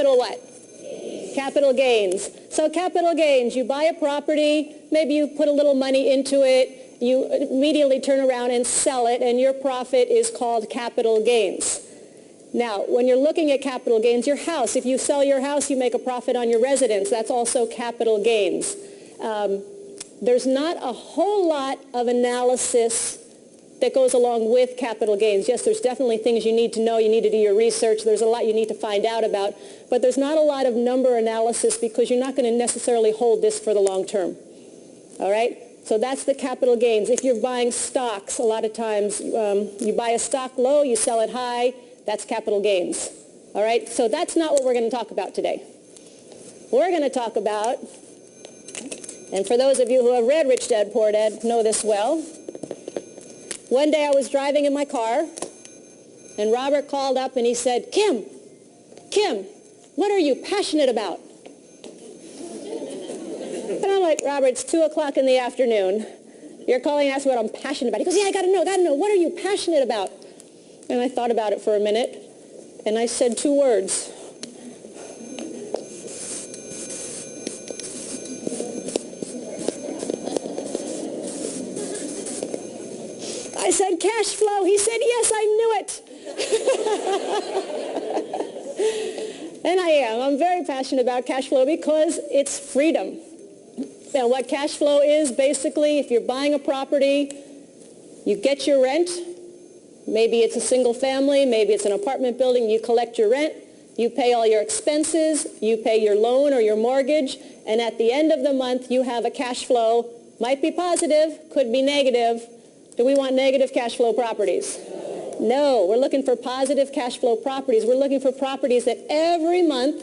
capital what? Capital gains. So capital gains, you buy a property, maybe you put a little money into it, you immediately turn around and sell it, and your profit is called capital gains. Now, when you're looking at capital gains, your house, if you sell your house, you make a profit on your residence. That's also capital gains. There's not a whole lot of analysis that goes along with capital gains. Yes, there's definitely things you need to know. You need to do your research. There's a lot you need to find out about. But there's not a lot of number analysis because you're not going to necessarily hold this for the long term. All right? So that's the capital gains. If you're buying stocks, a lot of times you buy a stock low, you sell it high. That's capital gains. All right? So that's not what we're going to talk about today. We're going to talk about, and for those of you who have read Rich Dad, Poor Dad know this well, one day I was driving in my car, and Robert called up and he said, Kim, what are you passionate about? And I'm like, Robert, it's 2 o'clock in the afternoon. You're calling and asking what I'm passionate about. He goes, yeah, I gotta know. What are you passionate about? And I thought about it for a minute, and I said 2 words. I said, cash flow. He said, yes, I knew it. And I am. I'm very passionate about cash flow because it's freedom. And what cash flow is, basically, if you're buying a property, you get your rent. Maybe it's a single family. Maybe it's an apartment building. You collect your rent. You pay all your expenses. You pay your loan or your mortgage. And at the end of the month, you have a cash flow. Might be positive, could be negative. Do we want negative cash flow properties? No, we're looking for positive cash flow properties. We're looking for properties that every month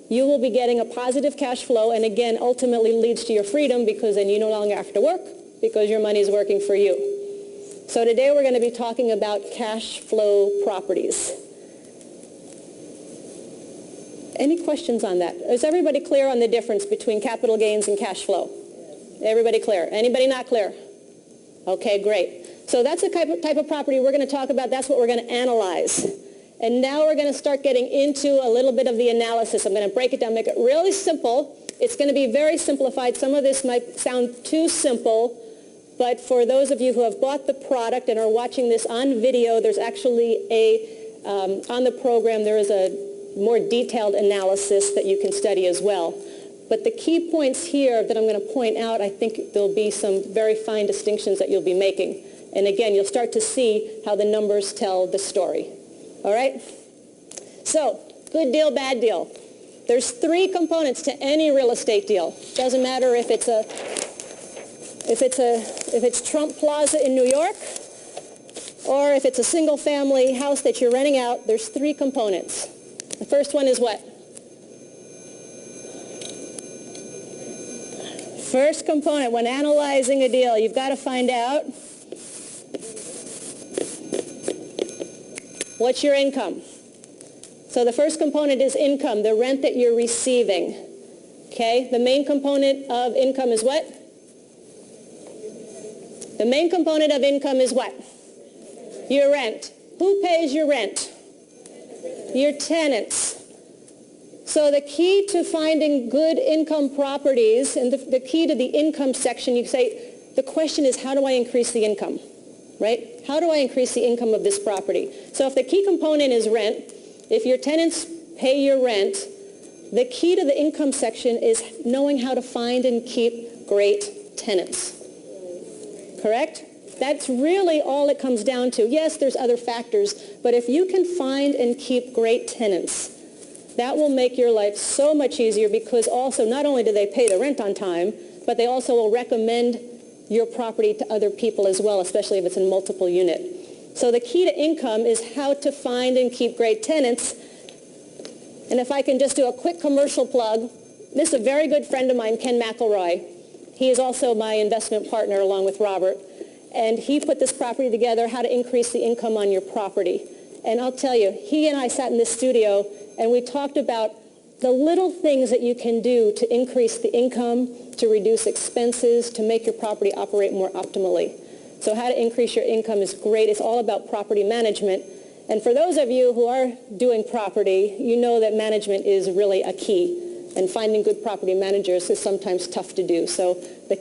you will be getting a positive cash flow, and again, ultimately leads to your freedom because then you no longer have to work because your money is working for you. So today we're going to be talking about cash flow properties. Any questions on that? Is everybody clear on the difference between capital gains and cash flow? Everybody clear? Anybody not clear? Okay, great. So that's the type of property we're going to talk about. That's what we're going to analyze. And now we're going to start getting into a little bit of the analysis. I'm going to break it down, make it really simple. It's going to be very simplified. Some of this might sound too simple, but for those of you who have bought the product and are watching this on video, there's actually on the program, there is a more detailed analysis that you can study as well. But the key points here that I'm going to point out, I think there'll be some very fine distinctions that you'll be making. And again, you'll start to see how the numbers tell the story. All right? So, good deal, bad deal. There's 3 components to any real estate deal. Doesn't matter if it's Trump Plaza in New York, or if it's a single family house that you're renting out, there's 3 components. The first one is what? First component, when analyzing a deal, you've got to find out what's your income. So the first component is income, the rent that you're receiving. Okay, the main component of income is what? The main component of income is what? Your rent. Who pays your rent? Your tenants. So the key to finding good income properties, and the key to the income section, you say, the question is, how do I increase the income? Right? How do I increase the income of this property? So if the key component is rent, if your tenants pay your rent, the key to the income section is knowing how to find and keep great tenants. Correct? That's really all it comes down to. Yes, there's other factors, but if you can find and keep great tenants, that will make your life so much easier because also not only do they pay the rent on time, but they also will recommend your property to other people as well, especially if it's in multiple unit. So the key to income is how to find and keep great tenants. And if I can just do a quick commercial plug, this is a very good friend of mine, Ken McElroy. He is also my investment partner along with Robert. And he put this property together, how to increase the income on your property. And I'll tell you, he and I sat in this studio and we talked about the little things that you can do to increase the income, to reduce expenses, to make your property operate more optimally. So how to increase your income is great. It's all about property management. And for those of you who are doing property, you know that management is really a key. And finding good property managers is sometimes tough to do. So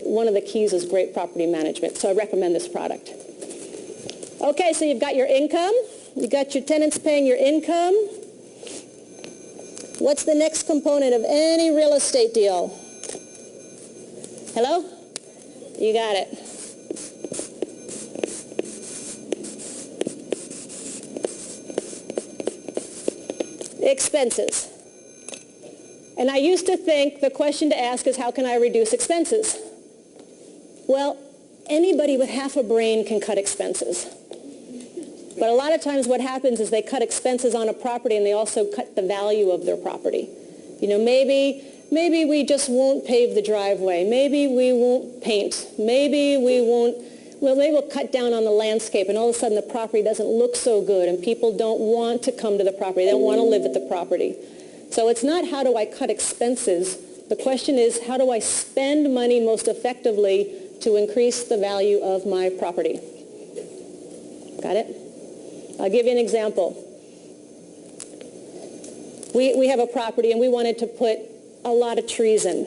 one of the keys is great property management. So I recommend this product. Okay, so you've got your income. You've got your tenants paying your income. What's the next component of any real estate deal? Hello? You got it. Expenses. And I used to think the question to ask is, how can I reduce expenses? Well, anybody with half a brain can cut expenses. But a lot of times what happens is they cut expenses on a property and they also cut the value of their property. You know, maybe we just won't pave the driveway. Maybe we won't paint. Maybe we'll cut down on the landscape, and all of a sudden the property doesn't look so good and people don't want to come to the property. They don't want to live at the property. So it's not how do I cut expenses. The question is, how do I spend money most effectively to increase the value of my property? Got it? I'll give you an example. We have a property and we wanted to put a lot of trees in.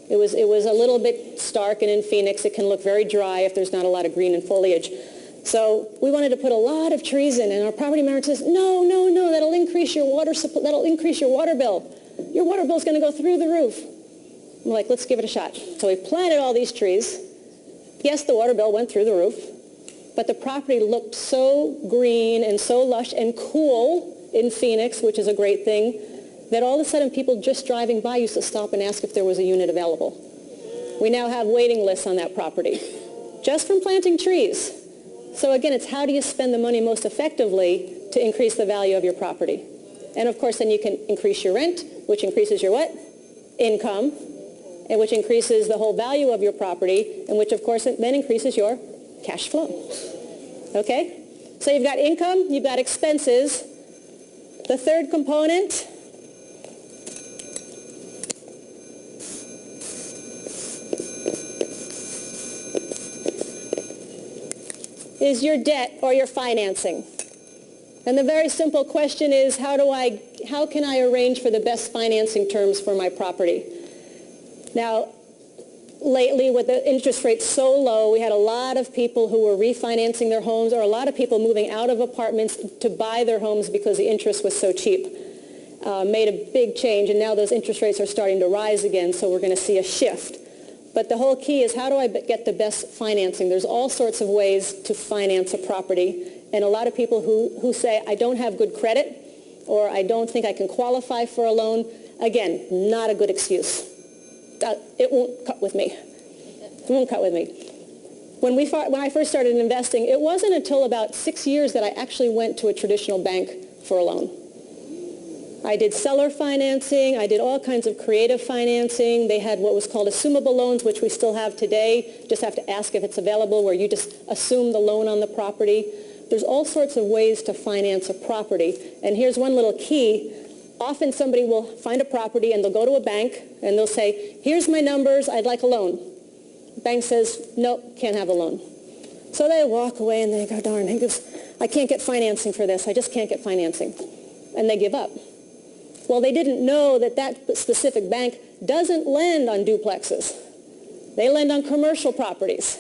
It was a little bit stark, and in Phoenix it can look very dry if there's not a lot of green and foliage. So we wanted to put a lot of trees in, and our property manager says, no, that'll increase your water supply, that'll increase your water bill. Your water bill's going to go through the roof. I'm like, let's give it a shot. So we planted all these trees. Yes, the water bill went through the roof, but the property looked so green and so lush and cool in Phoenix, which is a great thing, that all of a sudden people just driving by used to stop and ask if there was a unit available. We now have waiting lists on that property, just from planting trees. So again, it's how do you spend the money most effectively to increase the value of your property? And of course, then you can increase your rent, which increases your what? Income, and which increases the whole value of your property, and which of course then increases your cash flow. Okay? So you've got income, you've got expenses. The third component is your debt or your financing. And the very simple question is, how can I arrange for the best financing terms for my property? Now, lately with the interest rates so low, we had a lot of people who were refinancing their homes, or a lot of people moving out of apartments to buy their homes because the interest was so cheap. Made a big change, and now those interest rates are starting to rise again, so we're going to see a shift. But the whole key is, how do I get the best financing? There's all sorts of ways to finance a property. And a lot of people who say, I don't have good credit, or I don't think I can qualify for a loan, again, not a good excuse. It won't cut with me. It won't cut with me. When I first started investing, it wasn't until about 6 years that I actually went to a traditional bank for a loan. I did seller financing. I did all kinds of creative financing. They had what was called assumable loans, which we still have today. Just have to ask if it's available, where you just assume the loan on the property. There's all sorts of ways to finance a property. And here's one little key. Often somebody will find a property and they'll go to a bank and they'll say, here's my numbers, I'd like a loan. The bank says, nope, can't have a loan. So they walk away and they go, darn, I can't get financing for this. I just can't get financing. And they give up. Well, they didn't know that that specific bank doesn't lend on duplexes. They lend on commercial properties.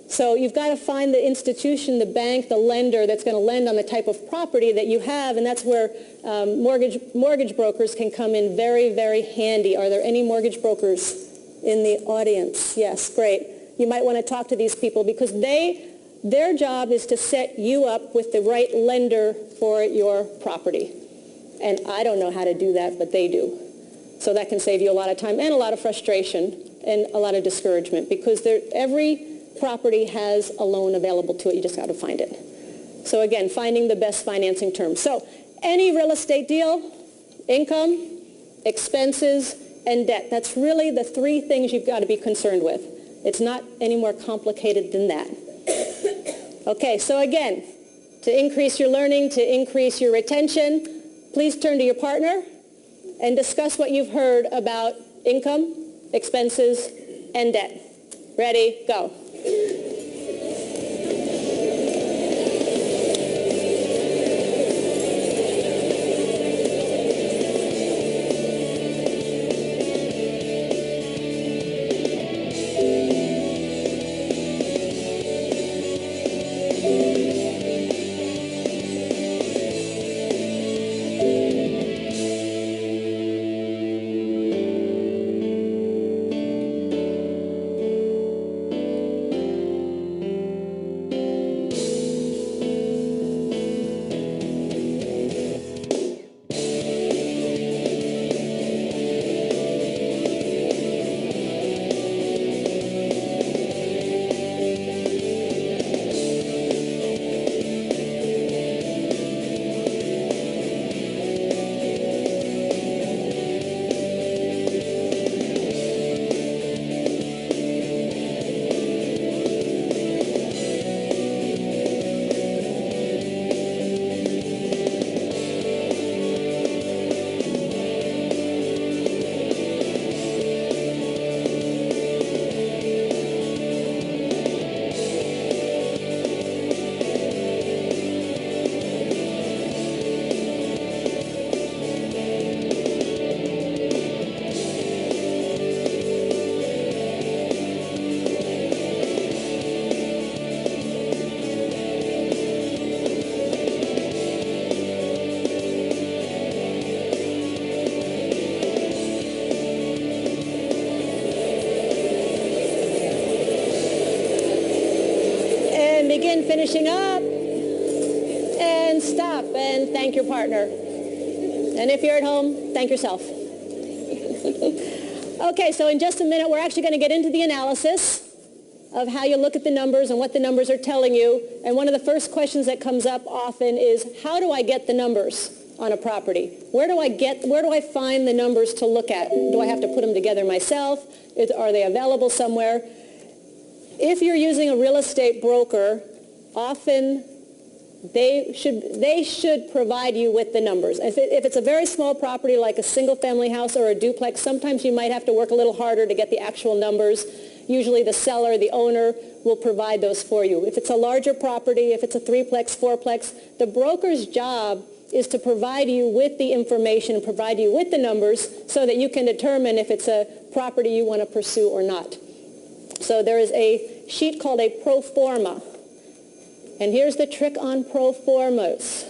So you've got to find the institution, the bank, the lender that's going to lend on the type of property that you have, and that's where mortgage brokers can come in very, very handy. Are there any mortgage brokers in the audience? Yes, great. You might want to talk to these people, because their job is to set you up with the right lender for your property. And I don't know how to do that, but they do. So that can save you a lot of time and a lot of frustration and a lot of discouragement, because every property has a loan available to it. You just got to find it. So again, finding the best financing terms. So any real estate deal, income, expenses, and debt. That's really the three things you've got to be concerned with. It's not any more complicated than that. Okay, so again, to increase your learning, to increase your retention, please turn to your partner and discuss what you've heard about income, expenses, and debt. Ready, go. finishing up. And stop and thank your partner. And if you're at home, thank yourself. Okay, so in just a minute, we're actually going to get into the analysis of how you look at the numbers and what the numbers are telling you. And one of the first questions that comes up often is, how do I get the numbers on a property? Where do I find the numbers to look at? Do I have to put them together myself? Are they available somewhere? If you're using a real estate broker, often they should provide you with the numbers. If it's a very small property like a single-family house or a duplex, sometimes you might have to work a little harder to get the actual numbers. Usually the seller, the owner, will provide those for you. If it's a larger property, if it's a threeplex, fourplex, the broker's job is to provide you with the information, provide you with the numbers so that you can determine if it's a property you want to pursue or not. So there is a sheet called a pro forma. And here's the trick on pro formas.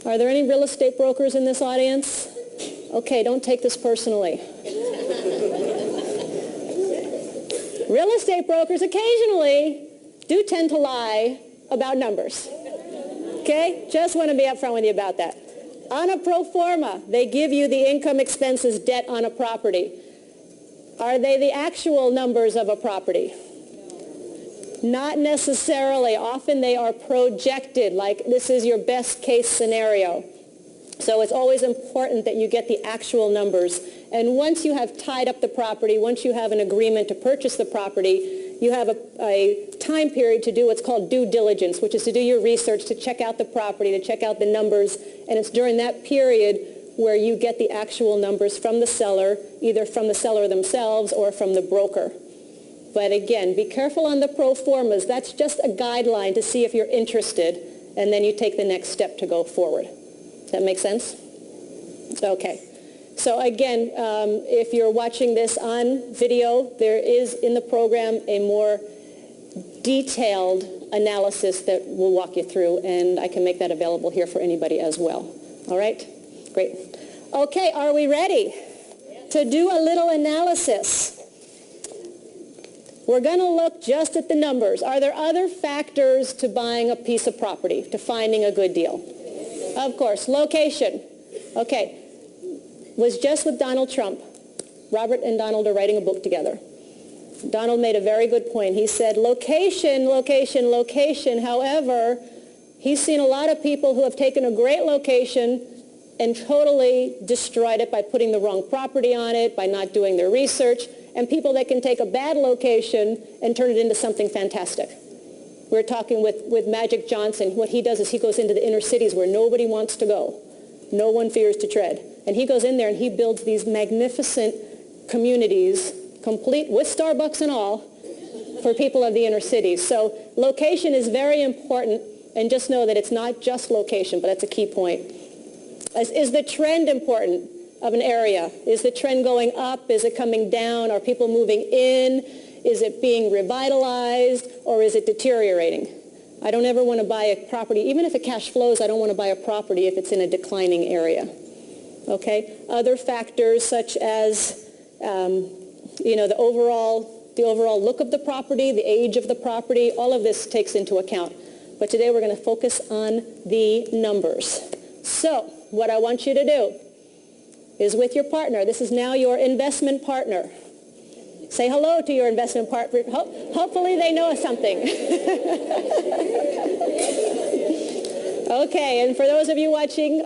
Are there any real estate brokers in this audience? Okay, don't take this personally. Real estate brokers occasionally do tend to lie about numbers. Okay? Just want to be upfront with you about that. On a pro forma, they give you the income, expenses, debt on a property. Are they the actual numbers of a property? Not necessarily. Often they are projected, like this is your best case scenario. So it's always important that you get the actual numbers. And once you have tied up the property, once you have an agreement to purchase the property, you have a time period to do what's called due diligence, which is to do your research, to check out the property, to check out the numbers. And it's during that period where you get the actual numbers from the seller, either from the seller themselves or from the broker. But again, be careful on the pro formas. That's just a guideline to see if you're interested, and then you take the next step to go forward. Does that make sense? Okay. So again, if you're watching this on video, there is in the program a more detailed analysis that we'll walk you through, and I can make that available here for anybody as well. All right? Great. Okay, are we ready to do a little analysis? We're going to look just at the numbers. Are there other factors to buying a piece of property, to finding a good deal? Of course. Location. Okay. Was just with Donald Trump. Robert and Donald are writing a book together. Donald made a very good point. He said, location, location, location. However, he's seen a lot of people who have taken a great location and totally destroyed it by putting the wrong property on it, by not doing their research, and people that can take a bad location and turn it into something fantastic. We were talking with Magic Johnson. What he does is he goes into the inner cities where nobody wants to go. No one fears to tread. And he goes in there and he builds these magnificent communities, complete with Starbucks and all, for people of the inner cities. So location is very important, and just know that it's not just location, but that's a key point. Is the trend important of an area? Is the trend going up? Is it coming down? Are people moving in? Is it being revitalized, or is it deteriorating? I don't ever want to buy a property, even if it cash flows, I don't want to buy a property if it's in a declining area. Okay? Other factors such as, the overall look of the property, the age of the property, all of this takes into account. But today we're going to focus on the numbers. So, what I want you to do is with your partner. This is now your investment partner. Say hello to your investment partner. Hopefully they know something. Okay, and for those of you watching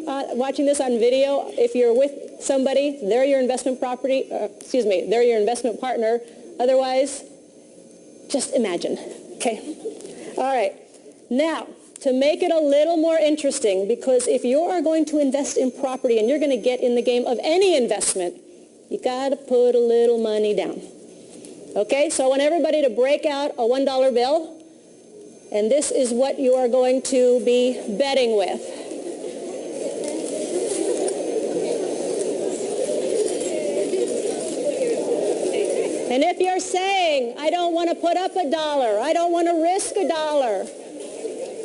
this on video, if you're with somebody, they're your investment they're your investment partner. Otherwise, just imagine. Okay. All right. Now, to make it a little more interesting, because if you are going to invest in property and you're going to get in the game of any investment, you got to put a little money down. Okay, so I want everybody to break out a $1 bill, and this is what you are going to be betting with. And if you're saying, I don't want to put up $1, I don't want to risk $1,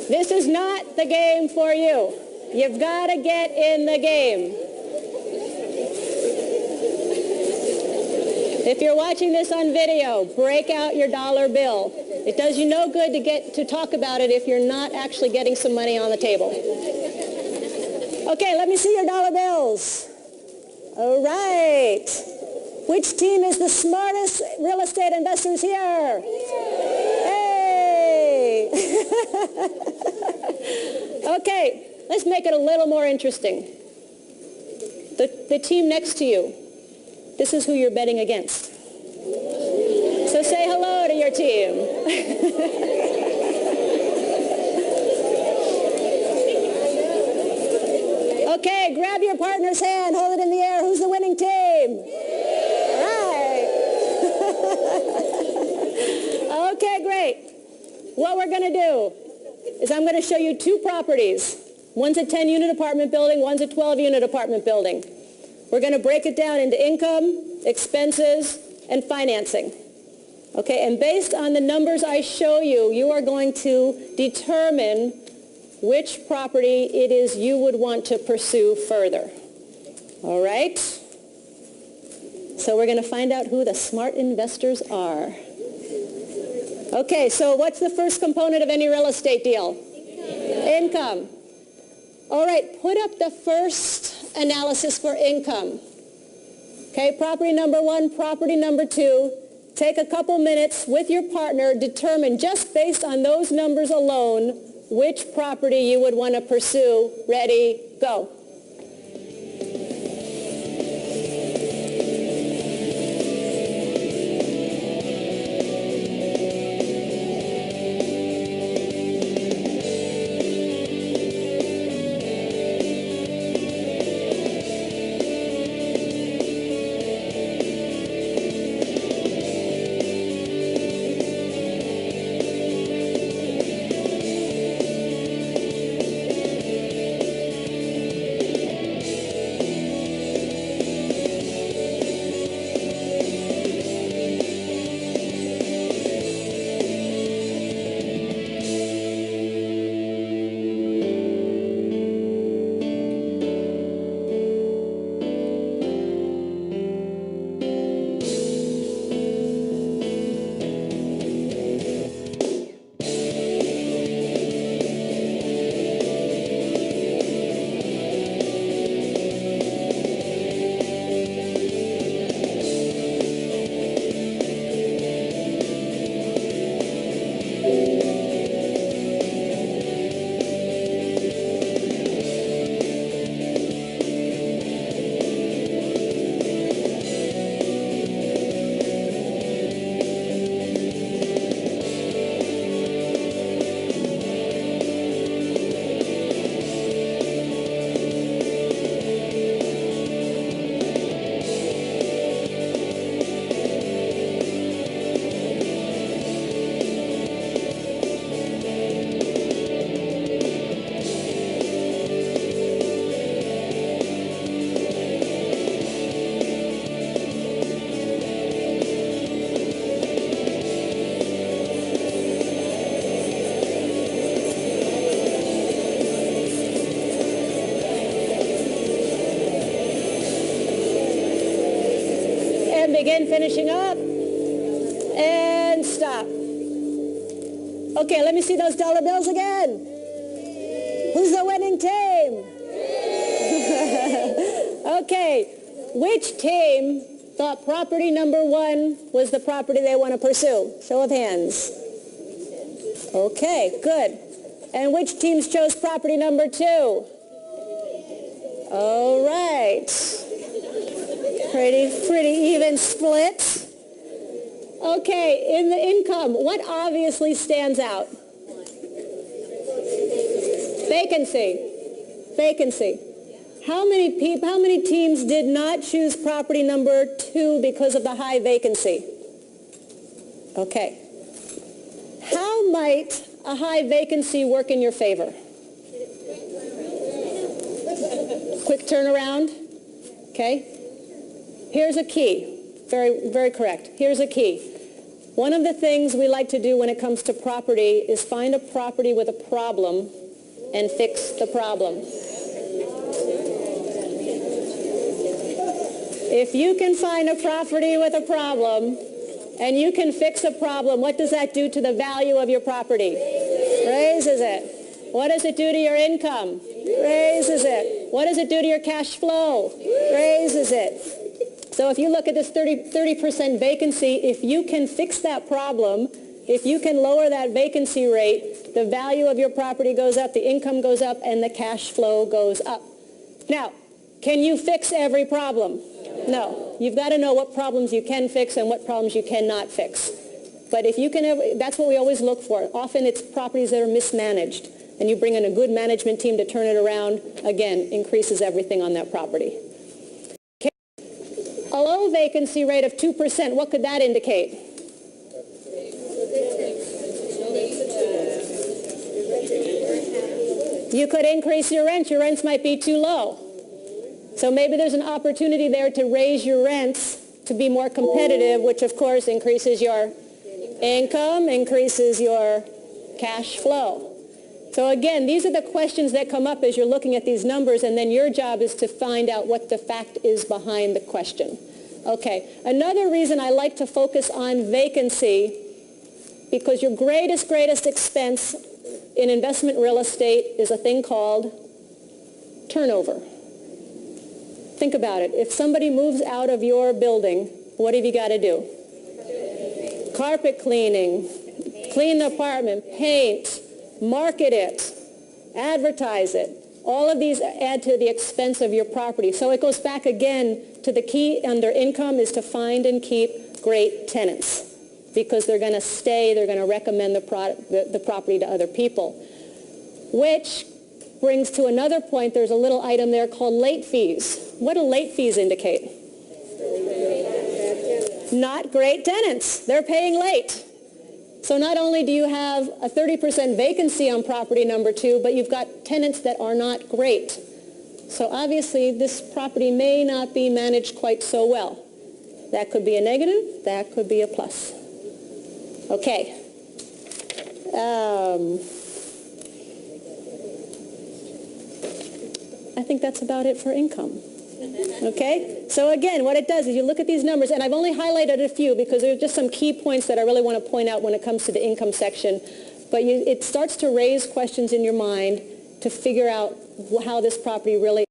this is not the game for you. You've got to get in the game. If you're watching this on video, break out your dollar bill. It does you no good to get to talk about it if you're not actually getting some money on the table. Okay, let me see your dollar bills. All right. Which team is the smartest real estate investors here? Hey! Okay, let's make it a little more interesting. The team next to you, this is who you're betting against. So say hello to your team. Okay, grab your partner's hand, hold it in the air. Who's the winning team? All right. Okay, great. What we're going to do is I'm going to show you two properties. One's a 10-unit apartment building, one's a 12-unit apartment building. We're going to break it down into income, expenses, and financing. Okay, and based on the numbers I show you, you are going to determine which property it is you would want to pursue further. All right? So we're going to find out who the smart investors are. Okay, so what's the first component of any real estate deal? Income. All right, put up the first analysis for income. Okay, property number one, property number two. Take a couple minutes with your partner, determine just based on those numbers alone which property you would want to pursue. Ready, go. Begin finishing up and stop. Okay, let me see those dollar bills again. Who's the winning team? Okay, which team thought property number one was the property they want to pursue? Show of hands. Okay, good. And which teams chose property number two? All right. Pretty even split. Okay, in the income, what obviously stands out? Vacancy. Vacancy. How many teams did not choose property number two because of the high vacancy? Okay. How might a high vacancy work in your favor? Quick turnaround. Okay. Here's a key. Very, very correct. Here's a key. One of the things we like to do when it comes to property is find a property with a problem and fix the problem. If you can find a property with a problem and you can fix a problem, what does that do to the value of your property? Raises it. What does it do to your income? Raises it. What does it do to your cash flow? Raises it. So if you look at this 30% vacancy, if you can fix that problem, if you can lower that vacancy rate, the value of your property goes up, the income goes up, and the cash flow goes up. Now, can you fix every problem? No. You've got to know what problems you can fix and what problems you cannot fix. But if you can, that's what we always look for. Often it's properties that are mismanaged, and you bring in a good management team to turn it around, again, increases everything on that property. Okay. A low vacancy rate of 2%, what could that indicate? You could increase your rent. Your rents might be too low. So maybe there's an opportunity there to raise your rents to be more competitive, which of course increases your income, increases your cash flow. So again, these are the questions that come up as you're looking at these numbers, and then your job is to find out what the fact is behind the question. Okay, another reason I like to focus on vacancy, because your greatest expense in investment real estate is a thing called turnover. Think about it. If somebody moves out of your building, what have you got to do? Carpet cleaning, clean the apartment, paint, market it, advertise it. All of these add to the expense of your property. So it goes back again to the key under income is to find and keep great tenants, because they're going to stay, they're going to recommend the property to other people. Which brings to another point, there's a little item there called late fees. What do late fees indicate? Not great tenants. They're paying late. So not only do you have a 30% vacancy on property number 2, but you've got tenants that are not great. So obviously this property may not be managed quite so well. That could be a negative, that could be a plus. Okay. I think that's about it for income. Okay? So again, what it does is you look at these numbers, and I've only highlighted a few because there are just some key points that I really want to point out when it comes to the income section. But it starts to raise questions in your mind to figure out how this property really